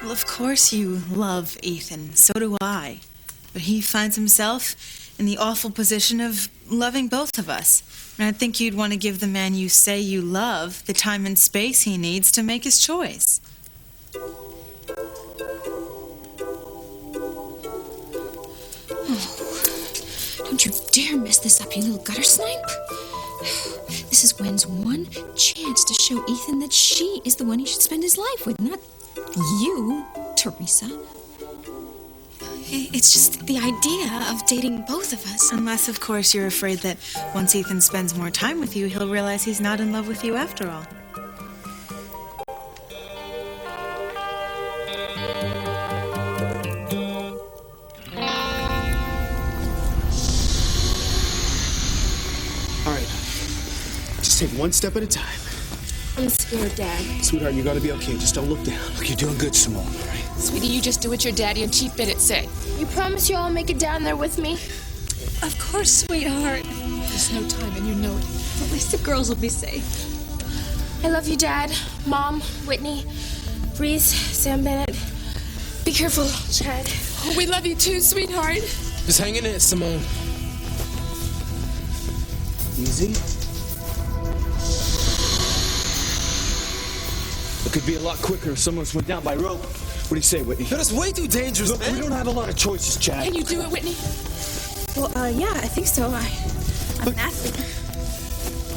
Well, of course you love Ethan. So do I. But he finds himself in the awful position of loving both of us. And I think you'd want to give the man you say you love the time and space he needs to make his choice. Oh, don't you dare mess this up, you little gutter snipe. This is Gwen's one chance to show Ethan that she is the one he should spend his life with, not you, Teresa. It's just the idea of dating both of us. Unless, of course, you're afraid that once Ethan spends more time with you, he'll realize he's not in love with you after all. All right. Just take one step at a time. I'm scared, Dad. Sweetheart, you gotta be okay. Just don't look down. Look, you're doing good, Simone, all right? Sweetie, you just do what your daddy and Chief Bennett say. You promise you'll all make it down there with me? Of course, sweetheart. There's no time, and you know it. At least the girls will be safe. I love you, Dad, Mom, Whitney, Breeze, Sam Bennett. Be careful, Chad. Oh, we love you too, sweetheart. Just hang in it, Simone. Easy. It could be a lot quicker if someone went down by rope. What do you say, Whitney? That's way too dangerous, Look, man. we don't have a lot of choices, Chad. Can you do it, Whitney? Well, yeah, I think so. I'm an athlete.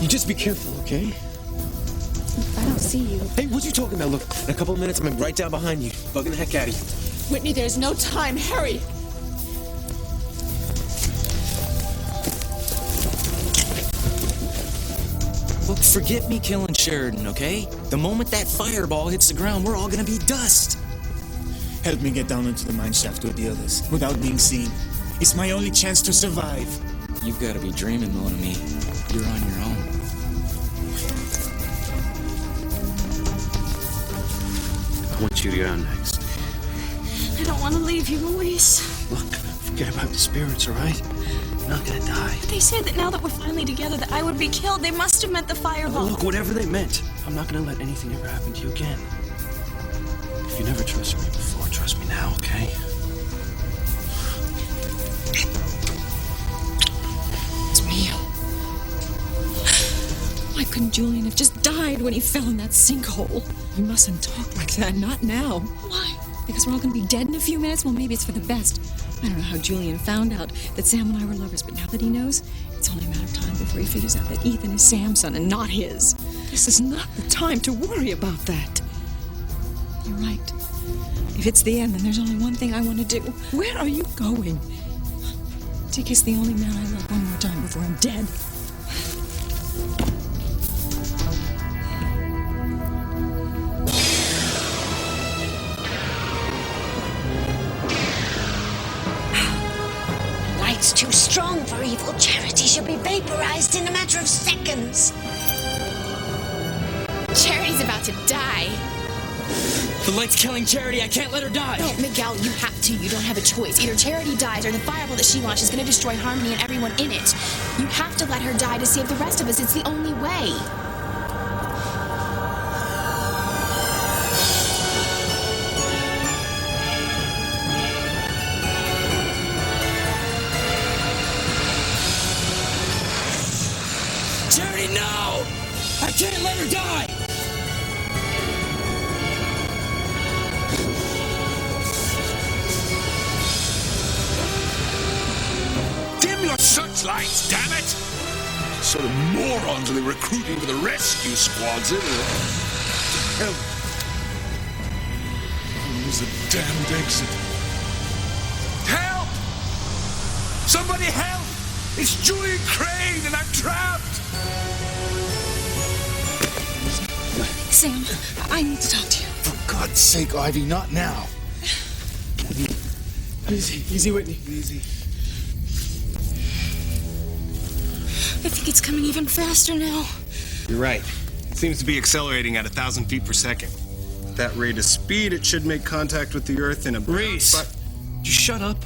You just be careful, okay? I don't see you. Hey, what you talking about? Look, in a couple of minutes, I'm right down behind you, bugging the heck out of you. Whitney, there's no time. Hurry. Look, forget me killing Sheridan, okay? The moment that fireball hits the ground, we're all gonna be dust. Help me get down into the mine shaft with the others, without being seen. It's my only chance to survive. You've gotta be dreaming, mon ami. You're on your own. I want you to go next. I don't want to leave you, Luis. Look, forget about the spirits, all right? You're not gonna die. They say that now that we're finally together, that I would be killed. They must have meant the fireball. Look, whatever they meant, I'm not gonna let anything ever happen to you again. If you never trusted me before, trust me now, okay? It's me. Why couldn't Julian have just died when he fell in that sinkhole? You mustn't talk like that, not now. Why? Because we're all gonna be dead in a few minutes? Well, maybe it's for the best. I don't know how Julian found out that Sam and I were lovers, but now that he knows, it's only a matter of time before he figures out that Ethan is Sam's son and not his. This is not the time to worry about that. You're right. If it's the end, then there's only one thing I want to do. Where are you going? To kiss the only man I love one more time before I'm dead. Light's too strong for evil. Charity shall be vaporized in a matter of seconds. Charity's about to die. The light's killing Charity. I can't let her die. No, Miguel, you have to. You don't have a choice. Either Charity dies or the fireball that she launched is going to destroy Harmony and everyone in it. You have to let her die to save the rest of us. It's the only way. Charity, no! I can't let her die! Dim your searchlights, damn it! Sort of morons are they recruiting for the rescue squads, isn't it? Hell. Use the damned exit. Help! Somebody help! It's Julian Crane and I'm trapped! Sam, I need to talk to you. For God's sake, Ivy, not now. Easy, Whitney. Easy. I think it's coming even faster now. You're right. It seems to be accelerating at 1,000 feet per second. At that rate of speed, it should make contact with the Earth in a... Reese! You shut up.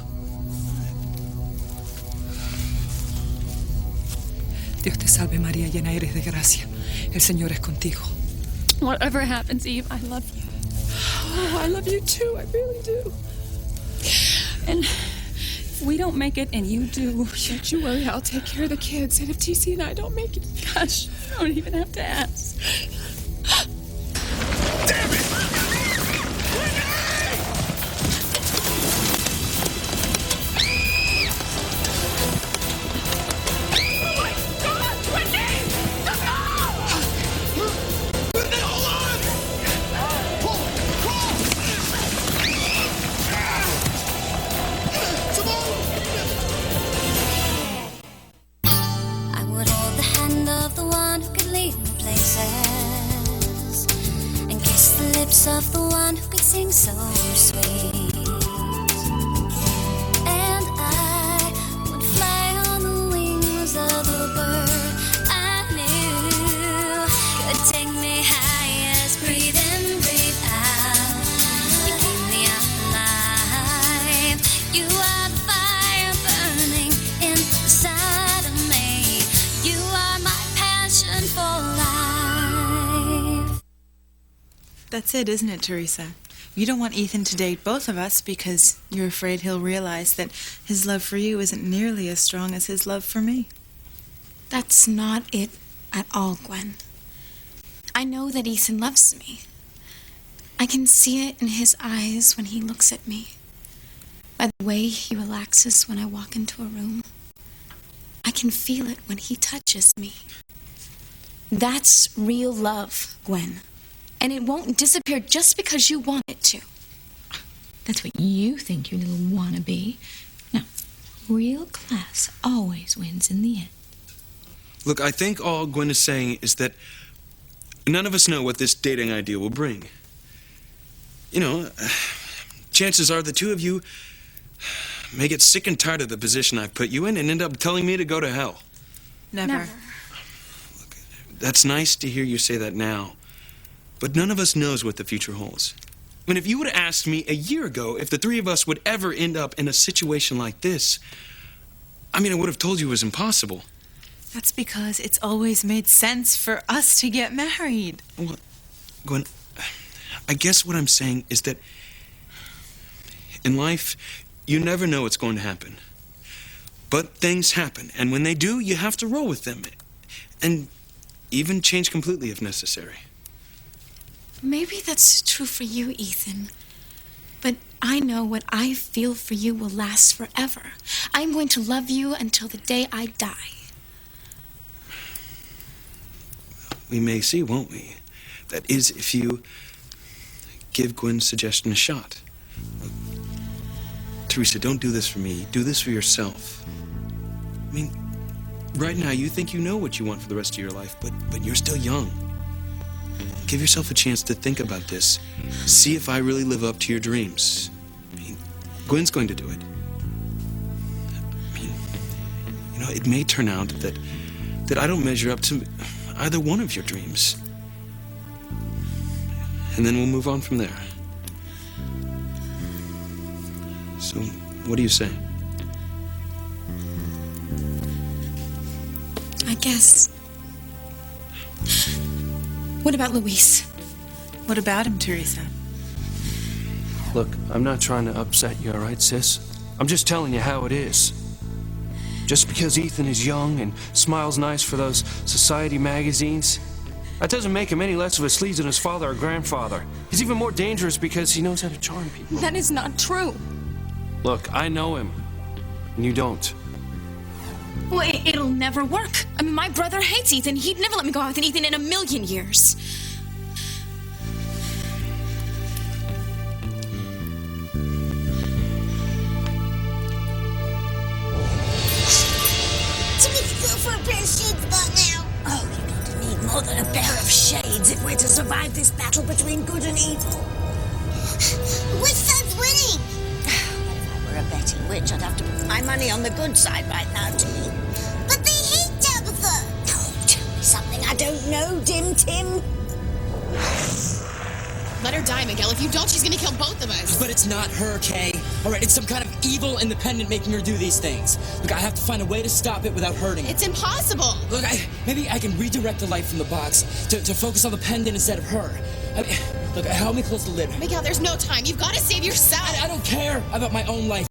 Dios te salve María, llena eres de gracia. El Señor es contigo. Whatever happens, Eve, I love you. Oh, I love you too. I really do. And if we don't make it and you do, don't you worry, I'll take care of the kids. And if TC and I don't make it, gosh, you don't even have to ask. Damn it! I would hold the hand of the one who could lead me places and kiss the lips of the one who could sing so sweet. And I would fly on the wings of a bird I knew could take me high as breathe in, breathe out. You keep me alive. You are the fire burning inside of me. You are my passion for life. That's it, isn't it, Teresa? You don't want Ethan to date both of us because you're afraid he'll realize that his love for you isn't nearly as strong as his love for me. That's not it at all, Gwen. I know that Ethan loves me. I can see it in his eyes when he looks at me. By the way he relaxes when I walk into a room. I can feel it when he touches me. That's real love, Gwen. And it won't disappear just because you want it to. That's what you think, you little wannabe. No, real class always wins in the end. Look, I think all Gwen is saying is that none of us know what this dating idea will bring. You know, chances are the two of you may get sick and tired of the position I've put you in and end up telling me to go to hell. Never. Look, that's nice to hear you say that now, but none of us knows what the future holds. I mean, if you would have asked me a year ago if the three of us would ever end up in a situation like this, I would have told you it was impossible. That's because it's always made sense for us to get married. Well, Gwen, I guess what I'm saying is that in life, you never know what's going to happen. But things happen, and when they do, you have to roll with them. And even change completely if necessary. Maybe that's true for you, Ethan. But I know what I feel for you will last forever. I'm going to love you until the day I die. We may see, won't we? That is, if you give Gwen's suggestion a shot. Teresa, don't do this for me. Do this for yourself. Right now, you think you know what you want for the rest of your life, but you're still young. Give yourself a chance to think about this. See if I really live up to your dreams. Gwen's going to do it. It may turn out that I don't measure up to either one of your dreams. And then we'll move on from there. So, what do you say? I guess. What about Luis? What about him, Teresa? Look, I'm not trying to upset you, all right, sis? I'm just telling you how it is. Just because Ethan is young and smiles nice for those society magazines, that doesn't make him any less of a sleaze than his father or grandfather. He's even more dangerous because he knows how to charm people. That is not true. Look, I know him, and you don't. Well, it'll never work. My brother hates Ethan. He'd never let me go out with Ethan in a million years. Timothy, go for a pair of shades about now. Oh, you're going to need more than a pair of shades if we're to survive this battle between good and evil. Which side's winning? Well, if I were a betting witch, I'd have to put my money on the good side right now, Timmy. But they hate Tabitha. Oh, tell me something I don't know, Dim Tim. Let her die, Miguel. If you don't, she's gonna kill both of us. But it's not her, Kay. All right, it's some kind of evil independent making her do these things. Look, I have to find a way to stop it without hurting her. It's impossible. Look, maybe I can redirect the light from the box to focus on the pendant instead of her. Look, help me close the lid. Miguel, there's no time. You've got to save yourself. I don't care about my own life.